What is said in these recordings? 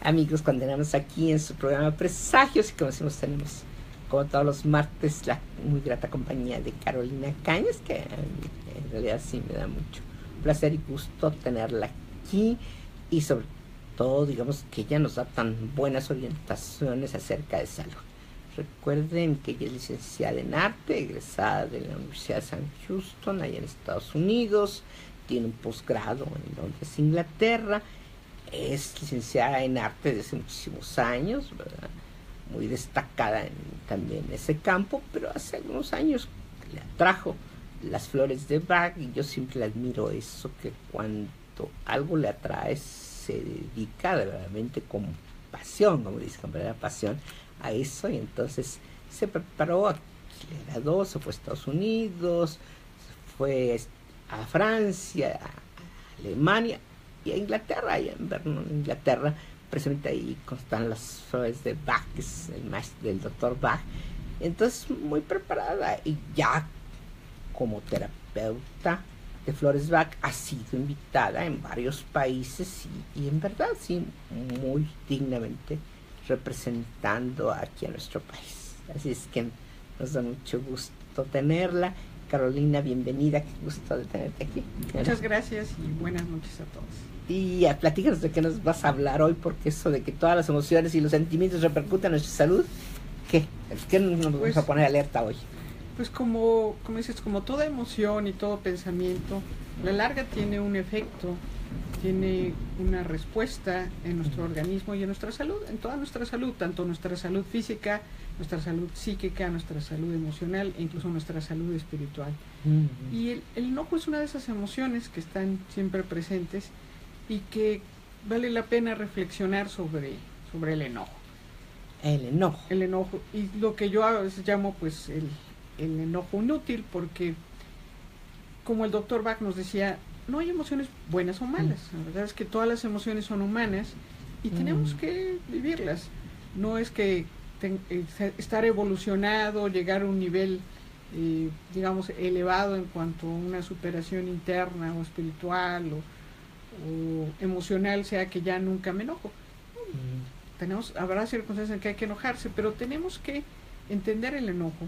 Amigos, continuamos aquí en su programa Presagios y como decimos tenemos como todos los martes la muy grata compañía de Carolina Cañas, que en realidad sí me da mucho placer y gusto tenerla aquí y sobre todo digamos que ella nos da tan buenas orientaciones acerca de salud. Recuerden que ella es licenciada en arte, egresada de la Universidad de San Houston, allá en Estados Unidos, tiene un posgrado en Londres, Inglaterra. Es licenciada en arte desde hace muchísimos años, ¿verdad? Muy destacada también en ese campo, pero hace algunos años le atrajo las flores de Bach y yo siempre le admiro eso, que cuando algo le atrae se dedica de verdaderamente con pasión, como dicen, con verdadera pasión a eso, y entonces se preparó, le graduó, se fue a Estados Unidos, fue a Francia, a Alemania y a Inglaterra, y en Vernon, Inglaterra, precisamente ahí están las flores de Bach, que es el maestro del doctor Bach. Entonces muy preparada y ya como terapeuta de flores Bach ha sido invitada en varios países y en verdad sí muy dignamente representando aquí a nuestro país. Así es que nos da mucho gusto tenerla. Carolina, bienvenida, qué gusto de tenerte aquí. Muchas gracias y buenas noches a todos. Y platícanos de qué nos vas a hablar hoy, porque eso de que todas las emociones y los sentimientos repercuten en nuestra salud, ¿qué nos vamos a poner alerta hoy? Pues como dices, como toda emoción y todo pensamiento, a la larga tiene un efecto, tiene una respuesta en nuestro organismo y en nuestra salud, en toda nuestra salud, tanto nuestra salud física, nuestra salud psíquica, nuestra salud emocional e incluso nuestra salud espiritual. Y el enojo es una de esas emociones que están siempre presentes y que vale la pena reflexionar sobre el enojo. El enojo. Y lo que yo a veces llamo pues el enojo inútil, porque como el doctor Bach nos decía, no hay emociones buenas o malas. La verdad es que todas las emociones son humanas y tenemos que vivirlas. No es que estar evolucionado, llegar a un nivel digamos elevado en cuanto a una superación interna o espiritual o emocional sea que ya nunca me enojo. Habrá circunstancias en que hay que enojarse, pero tenemos que entender el enojo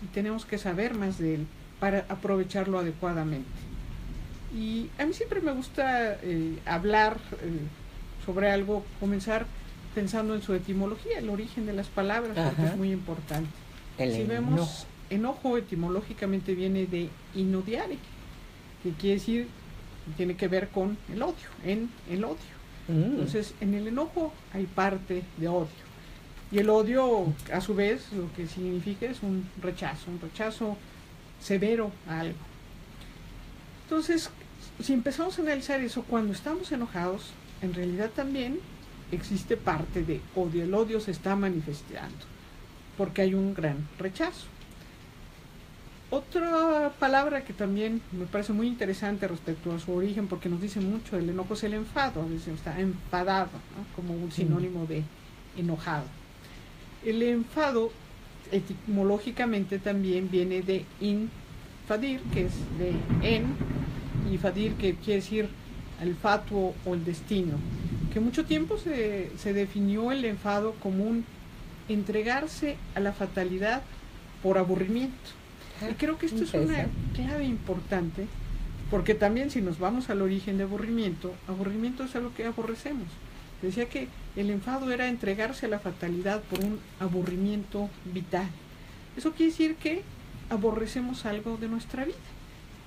y tenemos que saber más de él para aprovecharlo adecuadamente. Y a mí siempre me gusta hablar sobre algo, comenzar pensando en su etimología, el origen de las palabras, porque es muy importante. Si vemos, enojo etimológicamente viene de inodiare, que quiere decir, tiene que ver con el odio, en el odio. Entonces, en el enojo hay parte de odio. Y el odio, a su vez, lo que significa es un rechazo severo a algo. Entonces, si empezamos a analizar eso, cuando estamos enojados, en realidad también existe parte de odio. El odio se está manifestando porque hay un gran rechazo. Otra palabra que también me parece muy interesante respecto a su origen, porque nos dice mucho del enojo, es el enfado. A veces está enfadado, ¿no? Como un sinónimo de enojado. El enfado etimológicamente también viene de infadir, que es de en, y fadir, que quiere decir el fatuo o el destino. Que mucho tiempo se definió el enfado como un entregarse a la fatalidad por aburrimiento. Y creo que esto es una clave importante, porque también si nos vamos al origen de aburrimiento es algo que aborrecemos. Decía que el enfado era entregarse a la fatalidad por un aburrimiento vital. Eso quiere decir que aborrecemos algo de nuestra vida.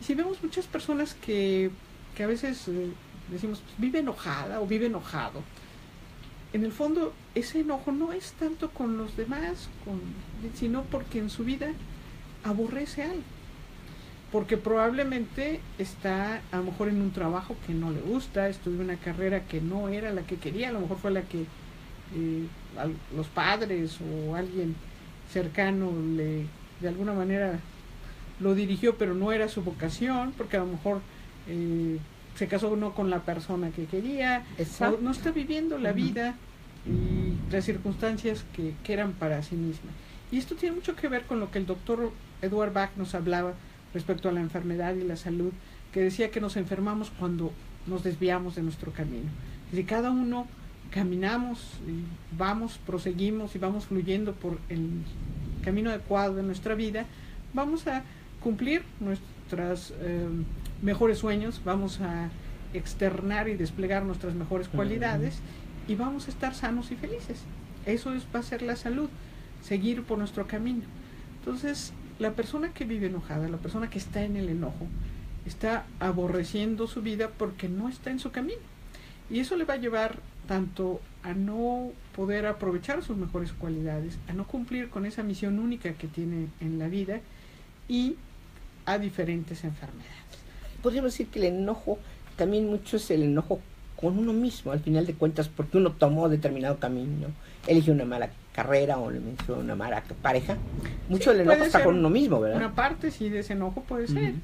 Y si vemos muchas personas que a veces decimos, pues, vive enojada o vive enojado, en el fondo ese enojo no es tanto con los demás, sino porque en su vida aborrece algo, porque probablemente está a lo mejor en un trabajo que no le gusta, estudió una carrera que no era la que quería, a lo mejor fue la que los padres o alguien cercano de alguna manera lo dirigió, pero no era su vocación, porque a lo mejor se casó no con la persona que quería, no está viviendo la vida y las circunstancias que eran para sí misma. Y esto tiene mucho que ver con lo que el doctor Edward Bach nos hablaba respecto a la enfermedad y la salud, que decía que nos enfermamos cuando nos desviamos de nuestro camino. Y cada uno caminamos, y vamos, proseguimos y vamos fluyendo por el camino adecuado de nuestra vida, vamos a cumplir nuestros mejores sueños, vamos a externar y desplegar nuestras mejores cualidades y vamos a estar sanos y felices. Eso va a ser la salud, seguir por nuestro camino. Entonces, la persona que vive enojada, la persona que está en el enojo, está aborreciendo su vida porque no está en su camino. Y eso le va a llevar tanto a no poder aprovechar sus mejores cualidades, a no cumplir con esa misión única que tiene en la vida y a diferentes enfermedades. Podríamos decir que el enojo también mucho es el enojo con uno mismo, al final de cuentas, porque uno tomó determinado camino, eligió una mala carrera o eligió una mala pareja. Mucho del enojo está con uno mismo, ¿verdad? Una parte sí de ese enojo puede ser.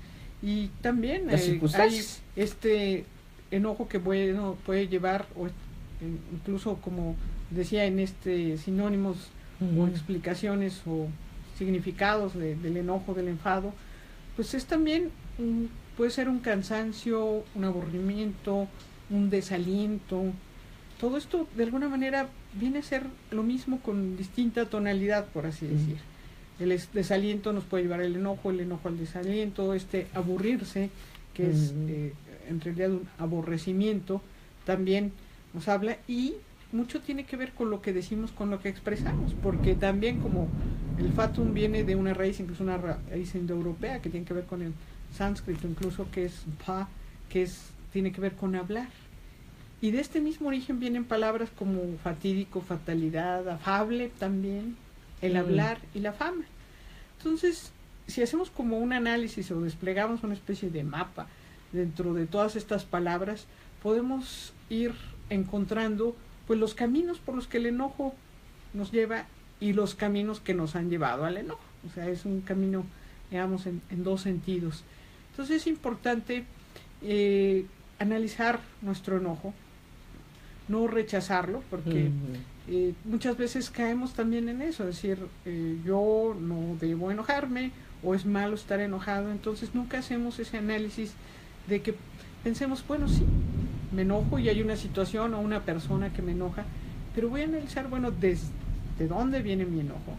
Y también hay este enojo que puede llevar, o incluso como decía en sinónimos o explicaciones o significados del enojo, del enfado, pues es también puede ser un cansancio, un aburrimiento, un desaliento. Todo esto de alguna manera viene a ser lo mismo con distinta tonalidad, por así decir. El desaliento nos puede llevar al enojo, el enojo al desaliento, aburrirse, que es en realidad un aborrecimiento, también nos habla, y mucho tiene que ver con lo que decimos, con lo que expresamos, porque también como el fatum viene de una raíz, incluso una raíz indoeuropea, que tiene que ver con el sánscrito, incluso que es pa, tiene que ver con hablar. Y de este mismo origen vienen palabras como fatídico, fatalidad, afable también, el hablar y la fama. Entonces, si hacemos como un análisis o desplegamos una especie de mapa dentro de todas estas palabras, podemos ir encontrando pues los caminos por los que el enojo nos lleva y los caminos que nos han llevado al enojo. O sea, es un camino, digamos, en dos sentidos. Entonces es importante analizar nuestro enojo, no rechazarlo, porque muchas veces caemos también en eso, es decir, yo no debo enojarme o es malo estar enojado. Entonces nunca hacemos ese análisis de que pensemos, bueno, sí, me enojo y hay una situación o una persona que me enoja, pero voy a analizar, bueno, ¿de dónde viene mi enojo?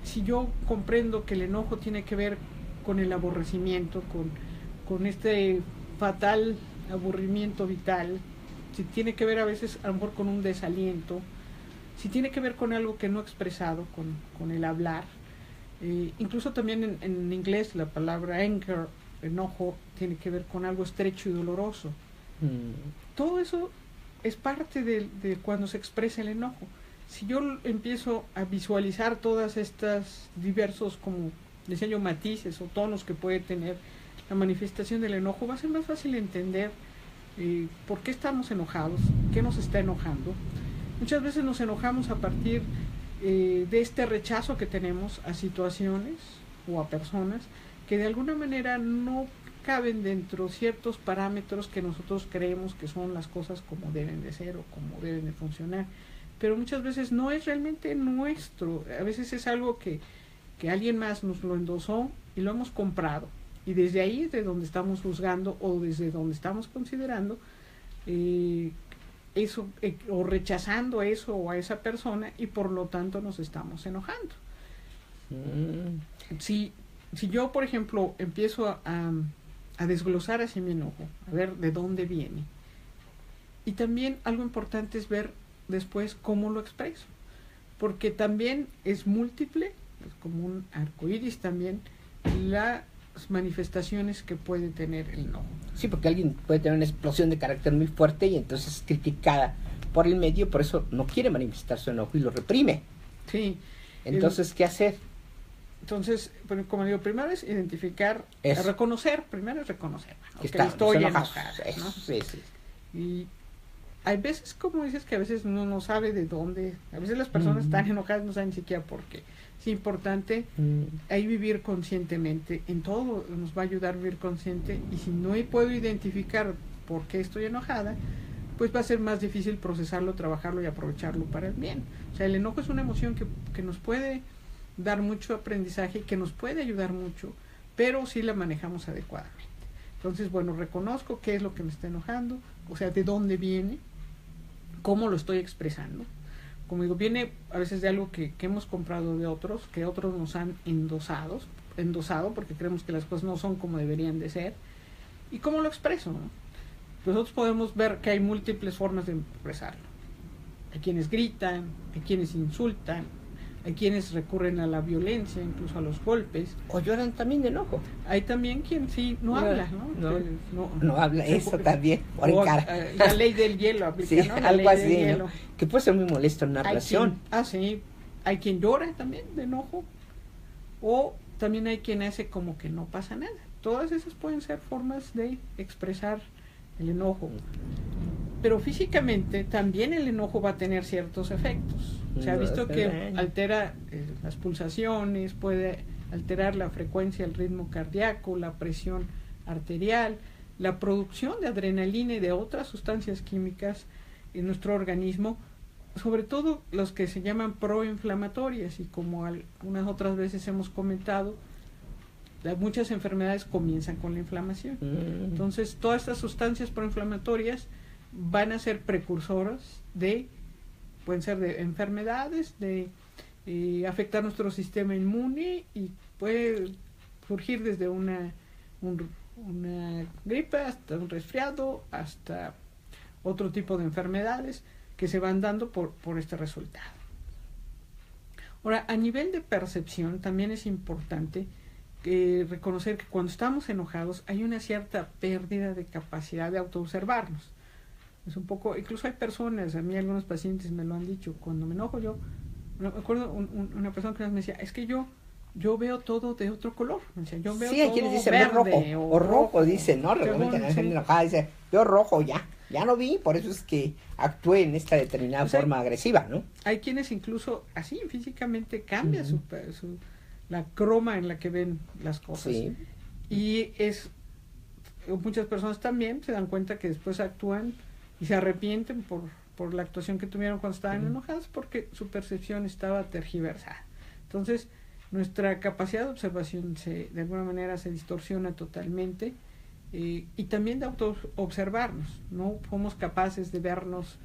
¿Sí? Si yo comprendo que el enojo tiene que ver con el aborrecimiento, con este fatal aburrimiento vital, si tiene que ver a veces a lo mejor con un desaliento, si tiene que ver con algo que no he expresado, con el hablar, incluso también en inglés la palabra anger, enojo, tiene que ver con algo estrecho y doloroso. Todo eso es parte de cuando se expresa el enojo. Si yo empiezo a visualizar todas estas diversos, como decía yo, matices o tonos que puede tener la manifestación del enojo, va a ser más fácil entender por qué estamos enojados, qué nos está enojando. Muchas veces nos enojamos a partir de este rechazo que tenemos a situaciones o a personas que de alguna manera no caben dentro ciertos parámetros que nosotros creemos que son las cosas como deben de ser o como deben de funcionar, pero muchas veces no es realmente nuestro. A veces es algo que alguien más nos lo endosó y lo hemos comprado, y desde ahí es de donde estamos juzgando o desde donde estamos considerando eso o rechazando eso o a esa persona, y por lo tanto nos estamos enojando. Si yo, por ejemplo, empiezo a desglosar así mi enojo, a ver de dónde viene, y también algo importante es ver después cómo lo expreso, porque también es múltiple, es como un arcoíris también las manifestaciones que puede tener el enojo. Sí, porque alguien puede tener una explosión de carácter muy fuerte y entonces es criticada por el medio, por eso no quiere manifestar su enojo y lo reprime. Sí. Entonces, ¿qué hacer? Entonces, bueno, como digo, primero es identificar, reconocer, primero es reconocer que estoy enojada, ¿no? Sí. Y hay veces, como dices, que a veces uno no sabe de dónde, a veces las personas están enojadas, no saben ni siquiera por qué. Es importante ahí vivir conscientemente, en todo nos va a ayudar a vivir consciente, y si no puedo identificar por qué estoy enojada, pues va a ser más difícil procesarlo, trabajarlo y aprovecharlo para el bien. O sea, el enojo es una emoción que nos puede dar mucho aprendizaje y que nos puede ayudar mucho, pero si la manejamos adecuadamente. Entonces, bueno, reconozco qué es lo que me está enojando, o sea, de dónde viene, cómo lo estoy expresando. Como digo, viene a veces de algo que hemos comprado de otros, que otros nos han endosado, porque creemos que las cosas no son como deberían de ser. ¿Y cómo lo expreso? ¿No? Nosotros podemos ver que hay múltiples formas de expresarlo. Hay quienes gritan, hay quienes insultan, hay quienes recurren a la violencia, incluso a los golpes. O lloran también de enojo. Hay también quien sí no habla, ¿no? No habla, eso también, por en cara. La ley del hielo aplica, sí, ¿no? La algo ley así, del hielo. ¿no? Que puede ser muy molesto en una relación. Sí. Hay quien llora también de enojo. O también hay quien hace como que no pasa nada. Todas esas pueden ser formas de expresar el enojo. Pero físicamente también el enojo va a tener ciertos efectos. Se ha visto que altera las pulsaciones, puede alterar la frecuencia, el ritmo cardíaco, la presión arterial, la producción de adrenalina y de otras sustancias químicas en nuestro organismo, sobre todo los que se llaman proinflamatorias, y como algunas otras veces hemos comentado, muchas enfermedades comienzan con la inflamación. Entonces, todas estas sustancias proinflamatorias van a ser precursoras pueden ser de enfermedades, de afectar nuestro sistema inmune, y puede surgir desde una gripe hasta un resfriado, hasta otro tipo de enfermedades que se van dando por este resultado. Ahora, a nivel de percepción, también es importante reconocer que cuando estamos enojados hay una cierta pérdida de capacidad de autoobservarnos. Es un poco, incluso hay personas, a mí algunos pacientes me lo han dicho, cuando me enojo me acuerdo una persona que me decía, es que yo veo todo de otro color. O sea, yo veo hay quienes dicen verde, rojo, o rojo, dicen, ¿no? Regularmente la gente enojada dice, veo rojo, ya no vi, por eso es que actué en esta determinada forma agresiva, ¿no? Hay quienes incluso así físicamente cambia la croma en la que ven las cosas. Sí. Y muchas personas también se dan cuenta que después actúan y se arrepienten por la actuación que tuvieron cuando estaban enojadas, porque su percepción estaba tergiversada. Entonces, nuestra capacidad de observación de alguna manera se distorsiona totalmente, y también de autoobservarnos. No somos capaces de vernos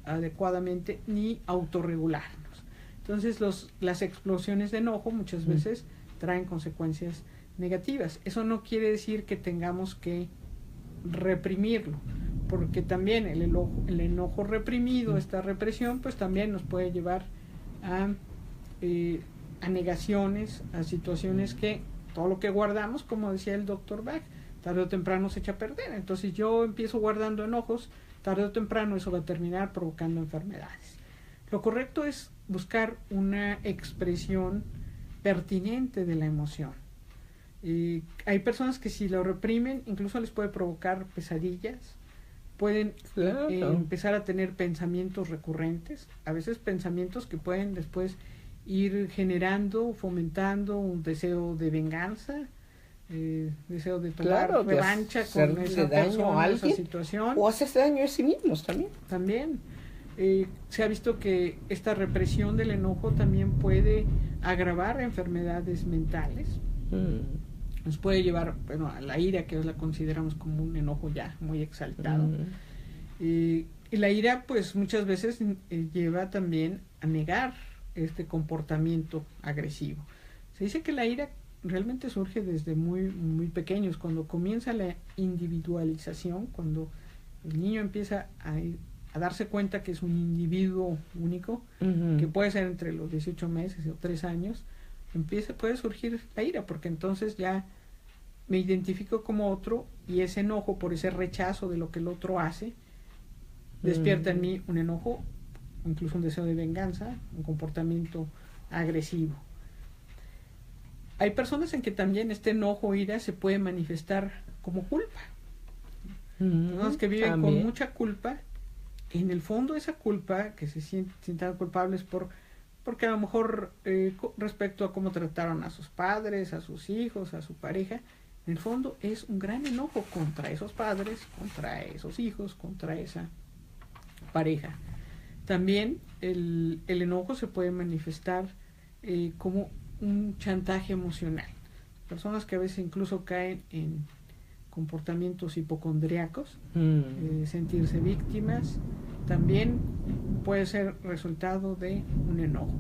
adecuadamente ni autorregularnos. Entonces, las explosiones de enojo muchas veces traen consecuencias negativas. Eso no quiere decir que tengamos que reprimirlo, porque también el enojo reprimido, esta represión, pues también nos puede llevar a negaciones, a situaciones que todo lo que guardamos, como decía el doctor Bach, tarde o temprano se echa a perder. Entonces, yo empiezo guardando enojos, tarde o temprano eso va a terminar provocando enfermedades. Lo correcto es buscar una expresión pertinente de la emoción. Hay personas que si lo reprimen, incluso les puede provocar pesadillas, pueden empezar a tener pensamientos recurrentes, a veces pensamientos que pueden después ir generando, fomentando un deseo de venganza, deseo de tomar revancha con esa persona, esa situación. O hacerse daño a sí mismos también. También. Se ha visto que esta represión del enojo también puede agravar enfermedades mentales. Nos puede llevar a la ira, que la consideramos como un enojo ya muy exaltado. Y la ira, pues muchas veces lleva también a negar este comportamiento agresivo. Se dice que la ira realmente surge desde muy, muy pequeños, cuando comienza la individualización, cuando el niño empieza a darse cuenta que es un individuo único, que puede ser entre los 18 meses o 3 años, puede surgir la ira, porque entonces ya me identifico como otro, y ese enojo por ese rechazo de lo que el otro hace despierta en mí un enojo, incluso un deseo de venganza, un comportamiento agresivo. Hay personas en que también este enojo o ira se puede manifestar como culpa. Personas que viven con mucha culpa, en el fondo esa culpa, que se sientan culpables porque a lo mejor respecto a cómo trataron a sus padres, a sus hijos, a su pareja, en el fondo es un gran enojo contra esos padres, contra esos hijos, contra esa pareja. También el enojo se puede manifestar como un chantaje emocional. Personas que a veces incluso caen en comportamientos hipocondríacos, sentirse víctimas, también puede ser resultado de un enojo.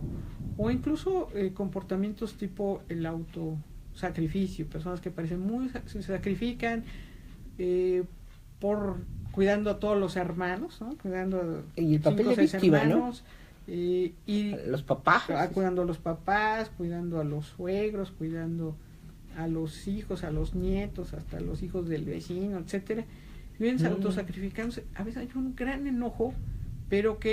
O incluso comportamientos tipo el autosacrificio, personas que parecen se sacrifican por cuidando a todos los hermanos, ¿no? Cuidando y el papel 5 o de 6 víctima, hermanos, ¿no? Y los papás, cuidando a los papás, cuidando a los suegros, cuidando a los hijos, a los nietos, hasta los hijos del vecino, etcétera. Viven autosacrificándose. A veces hay un gran enojo, pero que